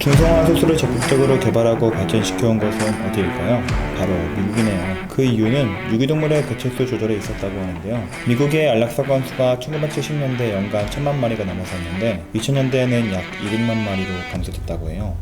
중성화 소스를 적극적으로 개발하고 발전시켜온 것은 어디일까요? 바로 미국이네요. 그 이유는 유기동물의 개체수 조절에 있었다고 하는데요. 미국의 안락사 건수가 1970년대 연간 1000만 마리가 넘어섰는데 2000년대에는 약 200만 마리로 감소됐다고 해요.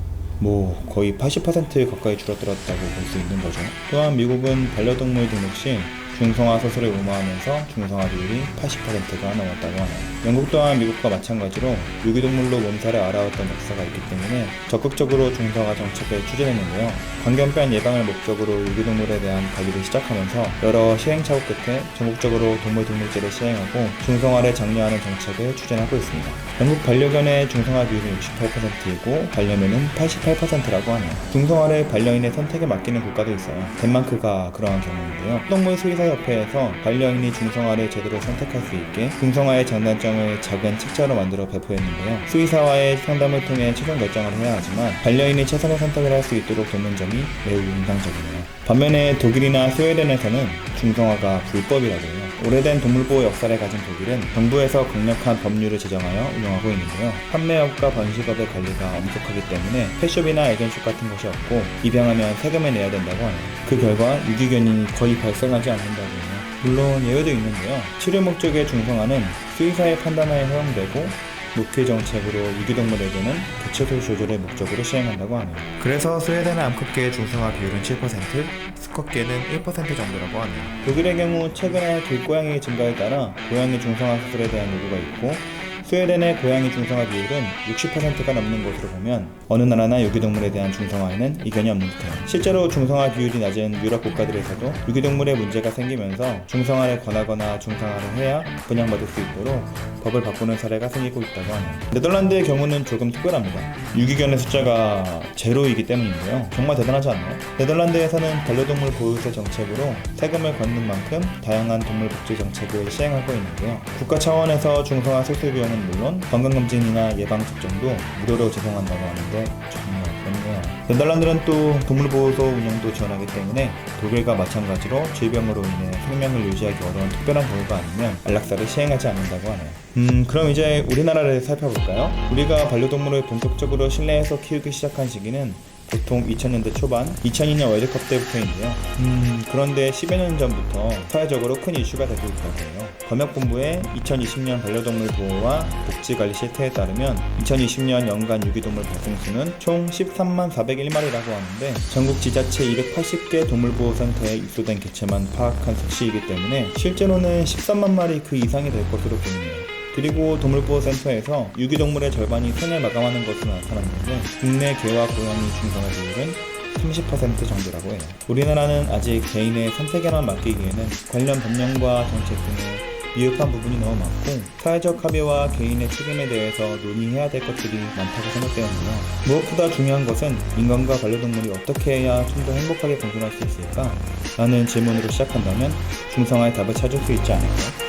거의 80% 가까이 줄어들었다고 볼 수 있는 거죠. 또한 미국은 반려동물 등록 시 중성화 소스를 의무화하면서 중성화 비율이 80%가 넘었다고 하네요. 영국 또한 미국과 마찬가지로 유기동물로 몸살을 앓아왔던 역사가 있기 때문에 적극적으로 중성화 정책을 추진했는데요. 광견병 예방을 목적으로 유기동물에 대한 관리를 시작하면서 여러 시행착오 끝에 전국적으로 동물등록제를 시행하고 중성화를 장려하는 정책을 추진하고 있습니다. 영국 반려견의 중성화 비율은 68%이고 반려묘는 88%라고 하네요. 중성화를 반려인의 선택에 맡기는 국가도 있어요. 덴마크가 그러한 경우인데요. 동물 수의사 협회에서 반려인이 중성화를 제대로 선택할 수 있게 중성화의 장단점을 작은 책자로 만들어 배포했는데요. 수의사와의 상담을 통해 최종 결정을 해야 하지만 반려인이 최선의 선택을 할 수 있도록 돕는 점이 매우 인상적이네요. 반면에 독일이나 스웨덴에서는 중성화가 불법이라고 해요. 오래된 동물보호 역사를 가진 독일은 정부에서 강력한 법률을 제정하여 운영하고 있는데요. 판매업과 번식업의 관리가 엄격하기 때문에 펫숍이나 애견숍 같은 것이 없고 입양하면 세금을 내야 된다고 하네요. 그 결과 유기견이 거의 발생하지 않는다고 해요. 물론 예외도 있는데요. 치료 목적의 중성화는 수의사의 판단하에 허용되고 목회 정책으로 유기동물에게는 개체수 조절의 목적으로 시행한다고 하네요. 그래서 스웨덴의 암컷계의 중성화 비율은 7%, 수컷계는 1% 정도라고 하네요. 독일의 경우 최근에 길고양이 증가에 따라 고양이 중성화 수술에 대한 요구가 있고 스웨덴의 고양이 중성화 비율은 60%가 넘는 것으로 보면 어느 나라나 유기동물에 대한 중성화에는 이견이 없는 듯해요. 실제로 중성화 비율이 낮은 유럽 국가들에서도 유기동물에 문제가 생기면서 중성화를 권하거나 중성화를 해야 분양받을 수 있도록 법을 바꾸는 사례가 생기고 있다고 하네요. 네덜란드의 경우는 조금 특별합니다. 유기견의 숫자가 제로이기 때문인데요. 정말 대단하지 않나요? 네덜란드에서는 반려동물 보유세 정책으로 세금을 걷는 만큼 다양한 동물 복지 정책을 시행하고 있는데요. 국가 차원에서 중성화 수술 비용은 물론 건강검진이나 예방접종도 무료로 제공한다고 하는데 정말 좋네요. 네덜란드는 또 동물보호소 운영도 지원하기 때문에 독일과 마찬가지로 질병으로 인해 생명을 유지하기 어려운 특별한 경우가 아니면 안락사를 시행하지 않는다고 하네요. 그럼 이제 우리나라를 살펴볼까요? 우리가 반려동물을 본격적으로 실내에서 키우기 시작한 시기는 보통 2000년대 초반, 2002년 월드컵 때부터인데요. 그런데 10여 년 전부터 사회적으로 큰 이슈가 되고 있다고 해요. 검역본부의 2020년 반려동물 보호와 복지관리 실태에 따르면 2020년 연간 유기동물 발생수는 총 13만 401마리라고 하는데 전국 지자체 280개 동물보호센터에 입소된 개체만 파악한 수치이기 때문에 실제로는 13만 마리 그 이상이 될 것으로 보입니다. 그리고 동물보호센터에서 유기동물의 절반이 생을 마감하는 것으로 나타났는데 국내 개와 고양이 중성화 비율은 30% 정도라고 해요. 우리나라는 아직 개인의 선택에만 맡기기에는 관련 법령과 정책 등의 미흡한 부분이 너무 많고 사회적 합의와 개인의 책임에 대해서 논의해야 될 것들이 많다고 생각되는데요. 무엇보다 중요한 것은 인간과 반려동물이 어떻게 해야 좀 더 행복하게 공존할 수 있을까? 라는 질문으로 시작한다면 중성화의 답을 찾을 수 있지 않을까?